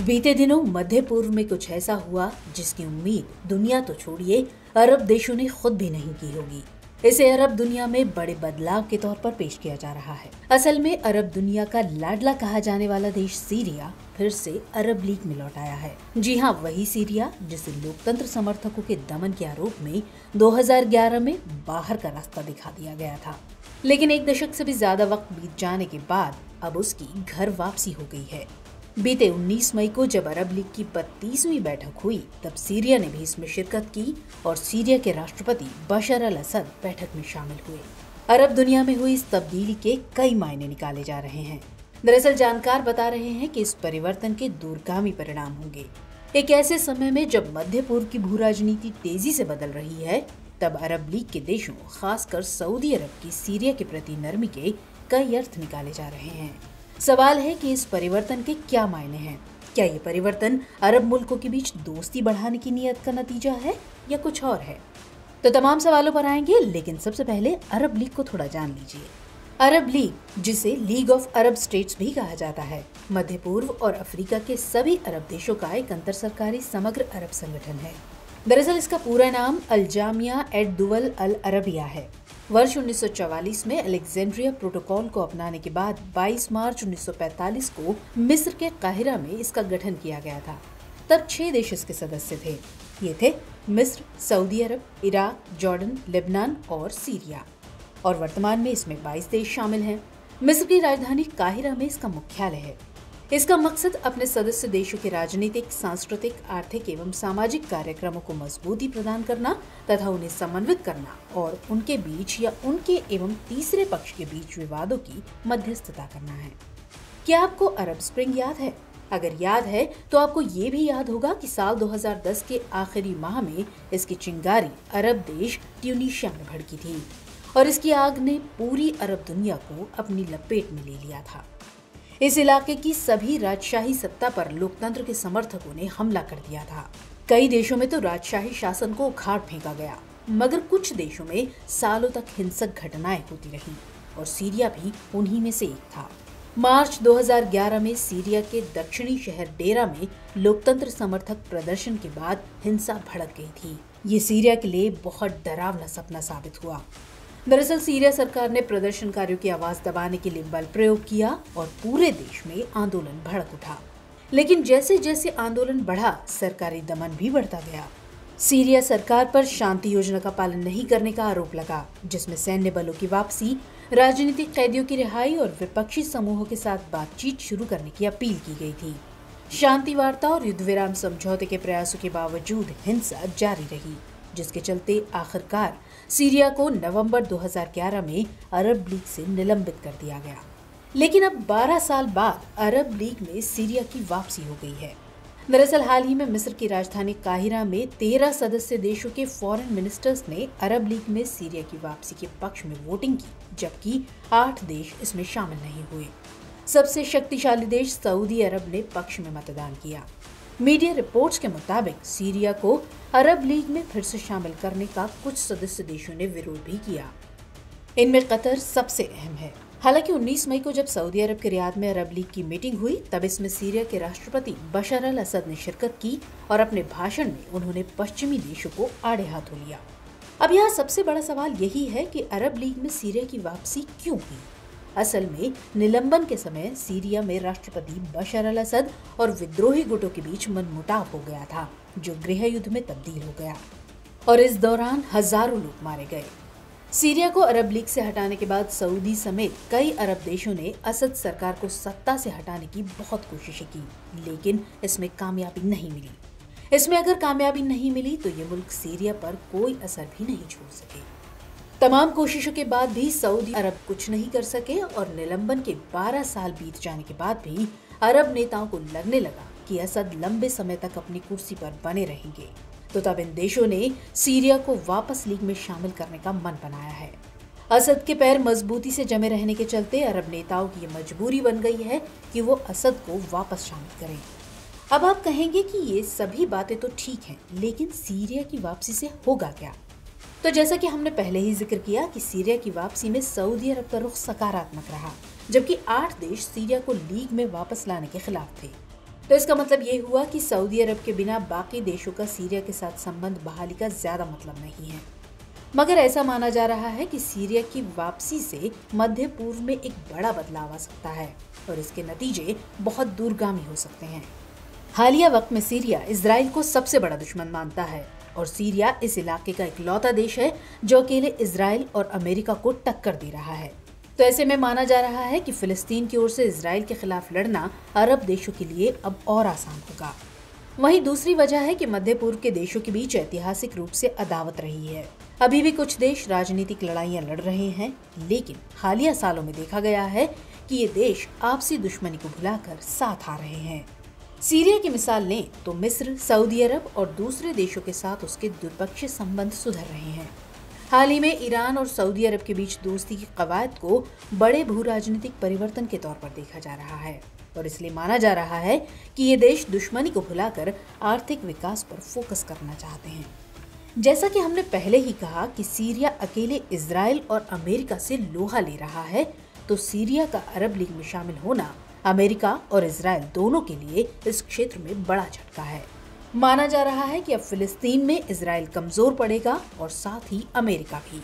बीते दिनों मध्य पूर्व में कुछ ऐसा हुआ जिसकी उम्मीद दुनिया तो छोड़िए अरब देशों ने खुद भी नहीं की होगी। इसे अरब दुनिया में बड़े बदलाव के तौर पर पेश किया जा रहा है। असल में अरब दुनिया का लाडला कहा जाने वाला देश सीरिया फिर से अरब लीग में लौट आया है। जी हाँ, वही सीरिया जिसे लोकतंत्र समर्थकों के दमन के आरोप में 2011 में बाहर का रास्ता दिखा दिया गया था। लेकिन एक दशक से भी ज्यादा वक्त बीत जाने के बाद अब उसकी घर वापसी हो गई है। बीते 19 मई को जब अरब लीग की 32वीं बैठक हुई तब सीरिया ने भी इसमें शिरकत की और सीरिया के राष्ट्रपति बशर अल असद बैठक में शामिल हुए। अरब दुनिया में हुई इस तब्दीली के कई मायने निकाले जा रहे हैं। दरअसल जानकार बता रहे हैं कि इस परिवर्तन के दूरगामी परिणाम होंगे। एक ऐसे समय में जब मध्य पूर्व की भू राजनीति तेजी से बदल रही है, तब अरब लीग के देशों खासकर सऊदी अरब की सीरिया के प्रति नरमी के कई अर्थ निकाले जा रहे हैं। सवाल है कि इस परिवर्तन के क्या मायने हैं। क्या ये परिवर्तन अरब मुल्कों के बीच दोस्ती बढ़ाने की नीयत का नतीजा है या कुछ और है? तो तमाम सवालों पर आएंगे, लेकिन सबसे पहले अरब लीग को थोड़ा जान लीजिए। अरब लीग, जिसे लीग ऑफ अरब स्टेट्स भी कहा जाता है, मध्य पूर्व और अफ्रीका के सभी अरब देशों का एक अंतर सरकारी समग्र अरब संगठन है। दरअसल इसका पूरा नाम अल जामिया एड दुवल अल अरबिया है। वर्ष 1944 में अलेक्जेंड्रिया प्रोटोकॉल को अपनाने के बाद 22 मार्च 1945 को मिस्र के काहिरा में इसका गठन किया गया था। तब 6 देश इसके सदस्य थे। ये थे मिस्र, सऊदी अरब, इराक, जॉर्डन, लेबनान और सीरिया। और वर्तमान में इसमें 22 देश शामिल हैं। मिस्र की राजधानी काहिरा में इसका मुख्यालय है। इसका मकसद अपने सदस्य देशों के राजनीतिक, सांस्कृतिक, आर्थिक एवं सामाजिक कार्यक्रमों को मजबूती प्रदान करना तथा उन्हें समन्वित करना और उनके बीच या उनके एवं तीसरे पक्ष के बीच विवादों की मध्यस्थता करना है। क्या आपको अरब स्प्रिंग याद है? अगर याद है तो आपको ये भी याद होगा कि साल 2010 के आखिरी माह में इसकी चिंगारी अरब देश ट्यूनीशिया में भड़की थी और इसकी आग ने पूरी अरब दुनिया को अपनी लपेट में ले लिया था। इस इलाके की सभी राजशाही सत्ता पर लोकतंत्र के समर्थकों ने हमला कर दिया था। कई देशों में तो राजशाही शासन को उखाड़ फेंका गया, मगर कुछ देशों में सालों तक हिंसक घटनाएं होती रहीं और सीरिया भी उन्हीं में से एक था। मार्च 2011 में सीरिया के दक्षिणी शहर डेरा में लोकतंत्र समर्थक प्रदर्शन के बाद हिंसा भड़क गई थी। ये सीरिया के लिए बहुत डरावना सपना साबित हुआ। दरअसल सीरिया सरकार ने प्रदर्शनकारियों की आवाज दबाने के लिए बल प्रयोग किया और पूरे देश में आंदोलन भड़क उठा। लेकिन जैसे जैसे आंदोलन बढ़ा, सरकारी दमन भी बढ़ता गया। सीरिया सरकार पर शांति योजना का पालन नहीं करने का आरोप लगा, जिसमें सैन्य बलों की वापसी, राजनीतिक कैदियों की रिहाई और विपक्षी समूहों के साथ बातचीत शुरू करने की अपील की गई थी। शांति वार्ता और युद्ध विराम समझौते के प्रयासों के बावजूद हिंसा जारी रही, जिसके चलते आखिरकार सीरिया को नवंबर 2011 में अरब लीग से निलंबित कर दिया गया। लेकिन अब 12 साल बाद अरब लीग में सीरिया की वापसी हो गई है। दरअसल हाल ही में मिस्र की राजधानी काहिरा में 13 सदस्य देशों के फॉरेन मिनिस्टर्स ने अरब लीग में सीरिया की वापसी के पक्ष में वोटिंग की, जबकि 8 देश इसमें शामिल नहीं हुए। सबसे शक्तिशाली देश सऊदी अरब ने पक्ष में मतदान किया। मीडिया रिपोर्ट्स के मुताबिक सीरिया को अरब लीग में फिर से शामिल करने का कुछ सदस्य देशों ने विरोध भी किया। इनमें कतर सबसे अहम है। हालांकि 19 मई को जब सऊदी अरब के रियाद में अरब लीग की मीटिंग हुई, तब इसमें सीरिया के राष्ट्रपति बशर अल असद ने शिरकत की और अपने भाषण में उन्होंने पश्चिमी देशों को आड़े हाथों लिया। अब यहाँ सबसे बड़ा सवाल यही है कि अरब लीग में सीरिया की वापसी क्यों हुई? असल में निलंबन के समय सीरिया में राष्ट्रपति बशर अल असद और विद्रोही गुटों के बीच मनमुटाव हो गया था, जो गृह युद्ध में तब्दील हो गया और इस दौरान हजारों लोग मारे गए। सीरिया को अरब लीग से हटाने के बाद सऊदी समेत कई अरब देशों ने असद सरकार को सत्ता से हटाने की बहुत कोशिशें की, लेकिन इसमें कामयाबी नहीं मिली। इसमें अगर कामयाबी नहीं मिली तो ये मुल्क सीरिया पर कोई असर भी नहीं छोड़ सके। तमाम कोशिशों के बाद भी सऊदी अरब कुछ नहीं कर सके और निलंबन के 12 साल बीत जाने के बाद भी अरब नेताओं को लगने लगा कि असद लंबे समय तक अपनी कुर्सी पर बने रहेंगे। तो तब इन देशों ने सीरिया को वापस लीग में शामिल करने का मन बनाया है। असद के पैर मजबूती से जमे रहने के चलते अरब नेताओं की ये मजबूरी बन गई है कि वो असद को वापस शामिल करें। अब आप कहेंगे कि ये सभी बातें तो ठीक हैं, लेकिन सीरिया की वापसी से होगा क्या? तो जैसा कि हमने पहले ही जिक्र किया कि सीरिया की वापसी में सऊदी अरब का रुख सकारात्मक रहा, जबकि 8 देश सीरिया को लीग में वापस लाने के खिलाफ थे। तो इसका मतलब ये हुआ कि सऊदी अरब के बिना बाकी देशों का सीरिया के साथ संबंध बहाली का ज्यादा मतलब नहीं है। मगर ऐसा माना जा रहा है कि सीरिया की वापसी से मध्य पूर्व में एक बड़ा बदलाव आ सकता है और इसके नतीजे बहुत दूरगामी हो सकते हैं। हालिया वक्त में सीरिया इजराइल को सबसे बड़ा दुश्मन मानता है और सीरिया इस इलाके का इकलौता देश है जो अकेले इजराइल और अमेरिका को टक्कर दे रहा है। तो ऐसे में माना जा रहा है कि फिलिस्तीन की ओर से इजराइल के खिलाफ लड़ना अरब देशों के लिए अब और आसान होगा। वहीं दूसरी वजह है कि मध्य पूर्व के देशों के बीच ऐतिहासिक रूप से अदावत रही है। अभी भी कुछ देश राजनीतिक लड़ाइयां लड़ रहे हैं, लेकिन हालिया सालों में देखा गया है कि ये देश आपसी दुश्मनी को भुलाकर साथ आ रहे हैं। सीरिया की मिसाल लें तो मिस्र, सऊदी अरब और दूसरे देशों के साथ उसके द्विपक्षीय संबंध सुधर रहे हैं। हाल ही में ईरान और सऊदी अरब के बीच दोस्ती की कवायद को बड़े भू राजनीतिक परिवर्तन के तौर पर देखा जा रहा है और इसलिए माना जा रहा है कि ये देश दुश्मनी को भुलाकर आर्थिक विकास पर फोकस करना चाहते हैं। जैसा कि हमने पहले ही कहा कि सीरिया अकेले इजराइल और अमेरिका से लोहा ले रहा है, तो सीरिया का अरब लीग में शामिल होना अमेरिका और इजराइल दोनों के लिए इस क्षेत्र में बड़ा झटका है। माना जा रहा है कि अब फिलिस्तीन में इजराइल कमजोर पड़ेगा और साथ ही अमेरिका भी।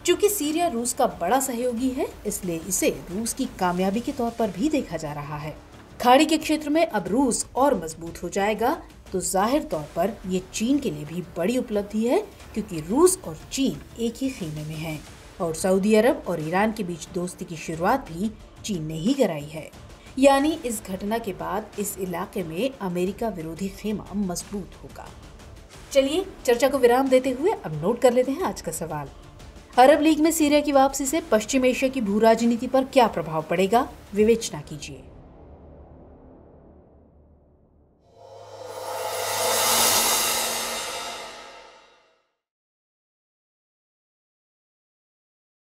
चूंकि सीरिया रूस का बड़ा सहयोगी है, इसलिए इसे रूस की कामयाबी के तौर पर भी देखा जा रहा है। खाड़ी के क्षेत्र में अब रूस और मजबूत हो जाएगा तो जाहिर तौर पर ये चीन के लिए भी बड़ी उपलब्धि है, क्योंकि रूस और चीन एक ही खेमे में हैं और सऊदी अरब और ईरान के बीच दोस्ती की शुरुआत भी चीन ने ही कराई है। यानी इस घटना के बाद इस इलाके में अमेरिका विरोधी खेमा मजबूत होगा। चलिए चर्चा को विराम देते हुए अब नोट कर लेते हैं आज का सवाल। अरब लीग में सीरिया की वापसी से पश्चिम एशिया की भू राजनीति पर क्या प्रभाव पड़ेगा, विवेचना कीजिए।